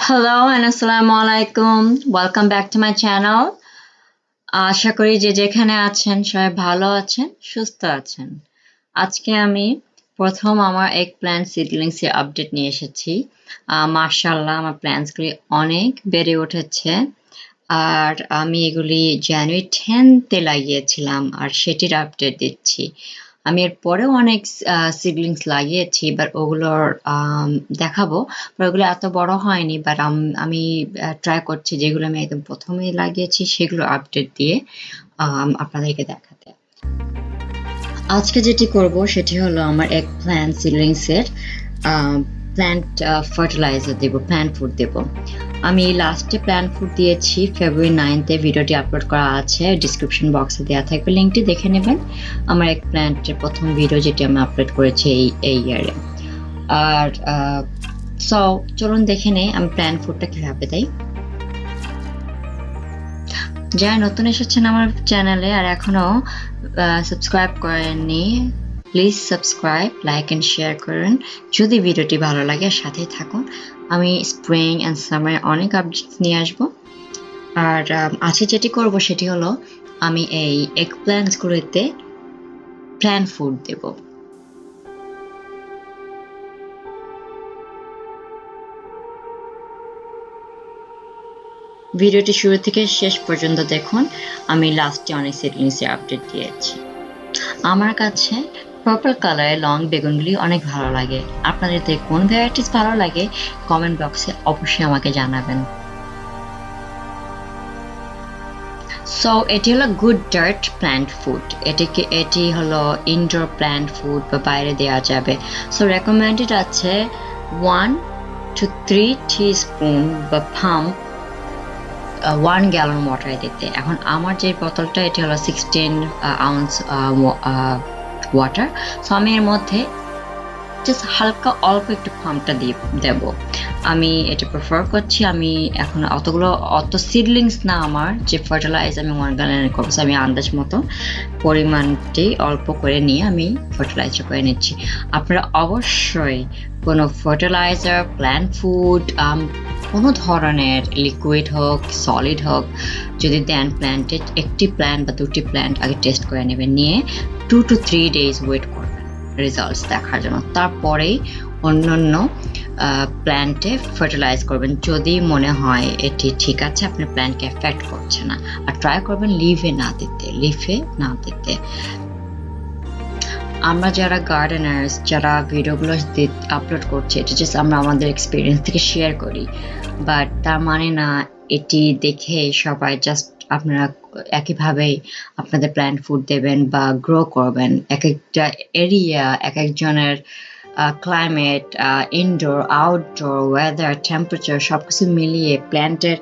Hello and assalamu alaikum. Welcome back to my channel. আশা করি যে যেখানে আছেন সবাই ভালো আছেন, সুস্থ আছেন। আজকে আমি প্রথম আমার এগপ্ল্যান্ট সিডলিংস এর আপডেট নিয়ে এসেছি। মাশাআল্লাহ আমার প্ল্যান্টসগুলি অনেক বেড়ে উঠেছে। আর আমি এগুলি জানুয়ারি 10th-এ লাগিয়েছিলাম আর সেটির আপডেট দিচ্ছি। আমি এর পরেও অনেক সিডলিংস লাগিয়েছি, বাট ওগুলোর দেখাবো। ওগুলো এত বড় হয়নি, বাট আমি ট্রাই করছি যেগুলো আমি একদম প্রথমেই লাগিয়েছি সেগুলো আপডেট দিয়ে আপনাদেরকে দেখাতে। আজকে যেটি করব সেটি হলো আমার এগপ্ল্যান্ট সিডলিংসের প্ল্যান্ট ফার্টিলাইজার দেব, প্ল্যান্ট ফুড দেব। আমি লাস্টে প্ল্যান্ট ফুড দিয়েছি ফেব্রুয়ারি 9th-এ, ভিডিওটি আপলোড করা আছে, ডিসক্রিপশন বক্সে দেওয়া থাকবে, লিঙ্কটি দেখে নেবেন। আমার এগপ্ল্যান্টের প্রথম ভিডিও যেটি আমি আপলোড করেছি এই ইয়ারে। আর সো চলুন দেখে নেই আমি প্ল্যান্ট ফুডটা কীভাবে দেই। যারা নতুন এসেছেন আমার চ্যানেলে আর এখনো সাবস্ক্রাইব করেননি, please subscribe, like and share করুন যদি ভিডিওটি ভালো লাগে। সাথেই থাকুন, আমি স্প্রিং অ্যান্ড সামারে অনেক আপডেটস নিয়ে আসবো। আর আজকে যেটি করব সেটি হলো আমি এই এগ প্ল্যান্টসগুলোতে প্ল্যান্ট ফুড দেব। ভিডিওটি শুরু থেকে শেষ পর্যন্ত দেখুন, আমি লাস্টে অনেক সিডলিংসের আপডেট দিয়েছি। আমার কাছে পার্পল কালারের লং বেগুনগুলি অনেক ভালো লাগে। আপনাদের কোন ভ্যারাইটিস ভালো লাগে কমেন্ট বক্সে অবশ্যই আমাকে জানাবেন। সো এটি হলো গুড ডার্ট প্ল্যান্ট ফুড। এটি হলো ইনডোর প্ল্যান্ট ফুড বা বাইরে দেওয়া যাবে। সো রেকমেন্ডেড আছে 1 to 3 teaspoon বা পাম্প 1 gallon ওয়াটারে দিতে। এখন আমার যে বোতলটা এটি হলো 16 ounce ওয়াটার। সো আমি এর মধ্যে জাস্ট হালকা অল্প একটু পাম্পটা দেব। আমি এটা প্রেফার করছি। আমি এখন অত সিডলিংস না আমার যে ফার্টিলাইজ আমি 1 gallon করবো, আমি আন্দাজ মতো পরিমাণটি অল্প করে নিয়ে আমি ফার্টিলাইজার করে নিচ্ছি। আপনারা অবশ্যই কোনো ফার্টিলাইজার, প্ল্যান্ট ফুড, কোনো ধরনের লিকুইড হোক সলিড হোক যদি দেন প্ল্যান্টে, একটি প্ল্যান্ট বা দুটি প্ল্যান্ট আগে টেস্ট করে নেবেন, নিয়ে 2 to 3 days ওয়েট করবেন রেজাল্টস দেখার জন্য। তারপরেই অন্যান্য প্ল্যান্টে ফার্টিলাইজ করবেন যদি মনে হয় এটি ঠিক আছে, আপনার প্ল্যান্টকে এফেক্ট করছে না। আর ট্রাই করবেন লিফে না দিতে। আমরা যারা গার্ডেনার্স, যারা ভিডিওগুলো আপলোড করছে, এটা জাস্ট আমরা আমাদের এক্সপিরিয়েন্স থেকে শেয়ার করি, বাট তার মানে না এটি দেখে সবাই জাস্ট আপনারা একইভাবেই আপনাদের প্ল্যান্ট ফুড দেবেন বা গ্রো করবেন। এক একটা এরিয়া, এক একজনের climate, indoor outdoor weather, temperature সব কিছু মিলিয়ে প্ল্যান্টের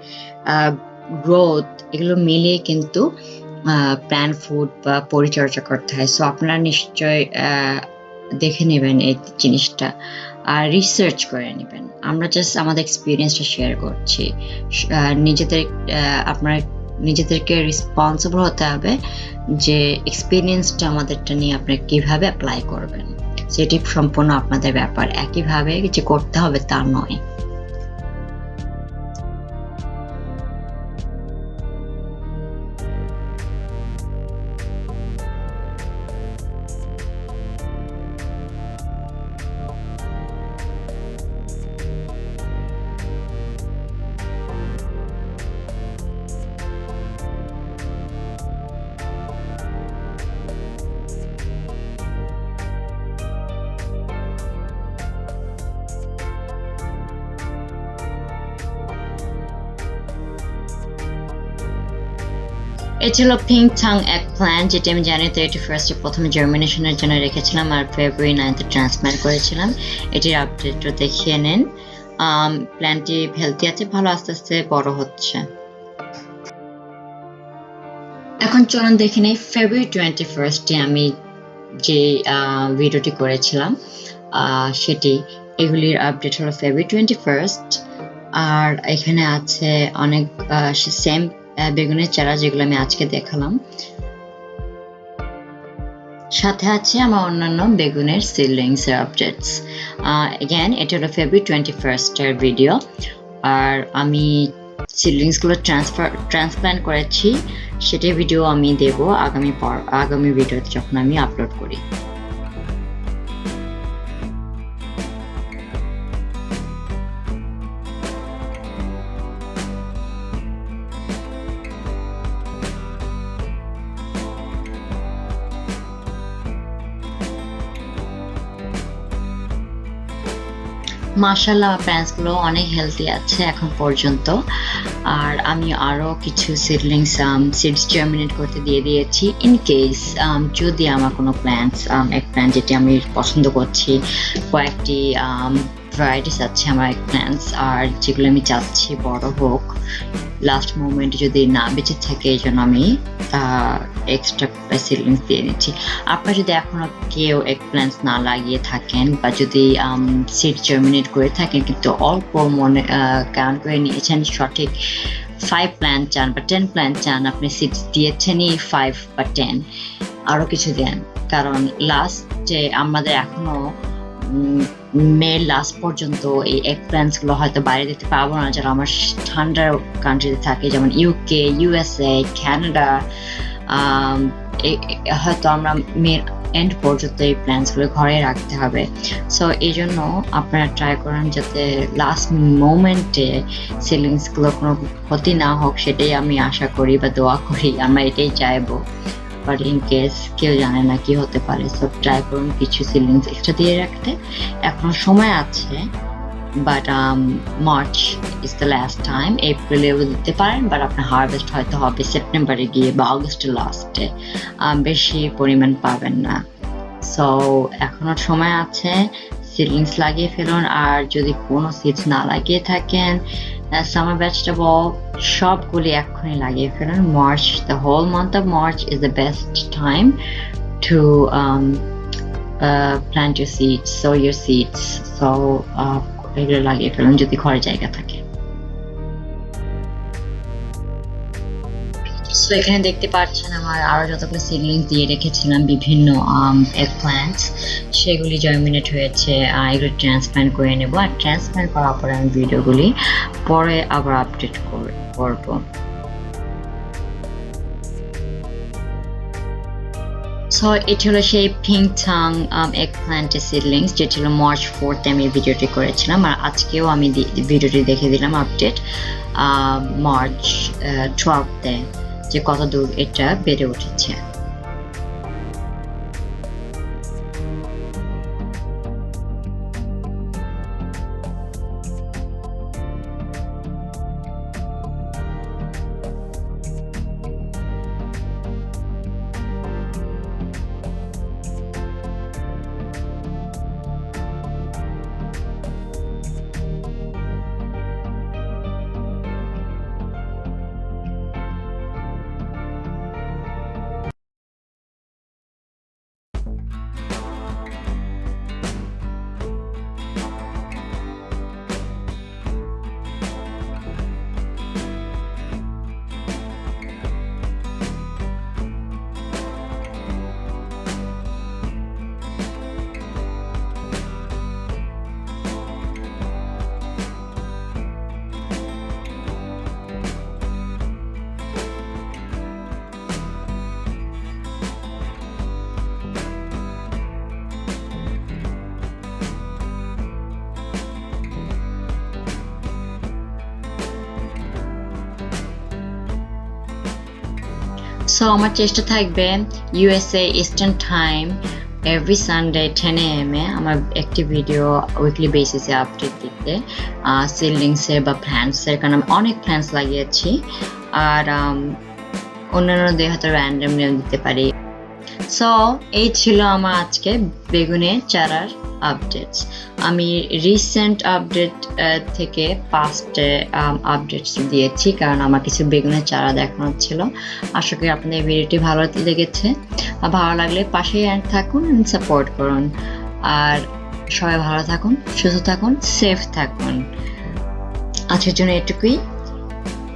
গ্রোথ এগুলো মিলিয়ে কিন্তু প্ল্যান্ট ফুড বা পরিচর্যা করতে হয়। সো আপনারা নিশ্চয় দেখে নেবেন এই জিনিসটা আর রিসার্চ করে নেবেন। আমরা জাস্ট আমাদের এক্সপিরিয়েন্সটা শেয়ার করছি। আপনারা নিজেদেরকে রেসপন্সিবল হতে হবে যে এক্সপিরিয়েন্সটা আমাদেরটা নিয়ে আপনারা কিভাবে অ্যাপ্লাই করবেন, সেটি সম্পূর্ণ আপনাদের ব্যাপার। একইভাবে যে করতে হবে তা নয়। এটি হলো পিঙ্ক টাং এগ প্ল্যান্ট, যেটি আমি জানুয়ারি 31st-এ প্রথমে জার্মিনেশনের জন্য রেখেছিলাম আর ফেব্রুয়ারি 9th-এ ট্রান্সপ্ল্যান্ট করেছিলাম। এটির আপডেটও দেখিয়ে নেন। প্ল্যান্টটি হেলদি আছে, ভালো আস্তে আস্তে বড় হচ্ছে। এখন চলুন দেখে নেই ফেব্রুয়ারি 21st-এ আমি যে ভিডিওটি করেছিলাম সেটি, এগুলির আপডেট হলো ফেব্রুয়ারি 21st। আর এখানে আছে অনেক সেম বেগুনের চারা যেগুলো আমি আজকে দেখালাম, সাথে আছে আমার অন্যান্য বেগুনের সিডলিংস এর আপডেটস। এগেন এটা হলো ফেব্রুয়ারি 21st-এর ভিডিও। আর আমি সিডলিংসগুলো ট্রান্সপ্ল্যান্ট করেছি, সেটার ভিডিও আমি দেব আগামী ভিডিওতে যখন আমি আপলোড করি। মাশাআল্লাহ প্ল্যান্টসগুলো অনেক হেলদি আছে এখন পর্যন্ত। আর আমি আরও কিছু সিডস জার্মিনেট করতে দিয়ে দিয়েছি ইন কেস যদি আমার কোনো প্ল্যান্টস এক প্ল্যান্ট যেটি আমি পছন্দ করছি, কয়েকটি ভ্যারাইটিস আছে আমার এক প্ল্যান্টস, আর যেগুলো আমি চাচ্ছি বড় হোক, লাস্ট মোমেন্টে যদি না বেঁচে থাকে এই জন্য আমি এক্সট্রা সিডলিংস দিয়ে দিচ্ছি। আপনারা যদি এখনো কেউ এক প্ল্যান্টস না লাগিয়ে থাকেন বা যদি সিড জার্মিনেট করে থাকেন কিন্তু অল্প মনে কাউন্ট করে নিয়েছেন, সঠিক 5 প্ল্যান্ট চান বা 10 প্ল্যান্ট চান, আপনি সিডস দিয়েছেনই 5 বা 10, আরও কিছু দেন। কারণ লাস্টে আমাদের এখনো মে লাস্ট পর্যন্ত এই এগ প্ল্যান্টসগুলো হয়তো বাইরে দিতে পারবো না, যারা আমার ঠান্ডার কান্ট্রিতে থাকে, যেমন ইউকে, ইউএসএ, কানাডা, হয়তো আমরা মের এন্ড পর্যন্ত এই প্ল্যান্টসগুলো ঘরে রাখতে হবে। সো এই জন্য আপনারা ট্রাই করেন যাতে লাস্ট মোমেন্টে সিডলিংসগুলো কোনো ক্ষতি না হোক, সেটাই আমি আশা করি বা দোয়া করি, আমরা এটাই চাইবো। বাট ইন কেস কেউ জানে না কি হতে পারে, সো ট্রাই করুন কিছু সিডলিংস এক্সট্রা দিয়ে রাখতে। এখন সময় আছে, but March is the last time. এপ্রিলেও দিতে পারেন, বাট আপনার হারভেস্ট হয়তো হবে সেপ্টেম্বরে গিয়ে বা অগস্টের লাস্টে, বেশি পরিমাণ পাবেন না। সো এখনো সময় আছে, সিডলিংস লাগিয়ে ফেলুন। আর যদি কোনো সিডস না লাগিয়ে থাকেন, সামার ভেজিটেবল সবগুলি এক্ষুনি লাগিয়ে ফেলুন। March, the whole month of March is the best time to plant your seeds, sow your seeds. So এগুলো লাগিয়ে ফেলুন যদি ঘরে জায়গা থাকে। সো এখানে দেখতে পাচ্ছেন আমার আরো যতগুলো সিডলিংস দিয়ে রেখেছিলাম বিভিন্ন এগ প্ল্যান্টস, সেগুলি জার্মিনেট হয়েছে। এগুলো ট্রান্সপ্ল্যান্ট করে নেব, আর ট্রান্সপ্ল্যান্ট করার পরে আমি ভিডিওগুলি পরে আবার আপডেট করব। সো এটি হলো সেই পিঙ্ক টাং এগপ্ল্যান্টের সিডলিংস, যেটি হলো মার্চ 4th আমি ভিডিওটি করেছিলাম, আর আজকেও আমি ভিডিওটি দেখে দিলাম আপডেট মার্চ 12th যে কত দূর এটা বেড়ে উঠেছে। সো আমার চেষ্টা থাকবে USA eastern time every Sunday 10 AM আমার একটি ভিডিও উইকলি বেসিসে আপডেট দিতে সিডলিংসের বা প্ল্যান্টসের, কারণ আমি অনেক প্ল্যান্টস লাগিয়েছি, আর অন্যান্য দিয়ে হয়তো র্যান্ডমলি দিতে পারি। সো এই ছিল আমার আজকে বেগুনের চারার আপডেটস। আমি রিসেন্ট আপডেট থেকে পাস্টে আপডেটস দিয়েছি, কারণ আমার কিছু বেগুনের চারা দেখানো ছিল। আশা করি আপনাদের ভিডিওটি ভালো লেগেছে, ভালো লাগলে পাশে থাকুন, সাপোর্ট করুন। আর সবাই ভালো থাকুন, সুস্থ থাকুন, সেফ থাকুন। আজকের জন্য এটুকুই,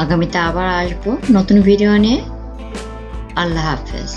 আগামীতে আবার আসবো নতুন ভিডিও নিয়ে। আল্লাহ হাফেজ।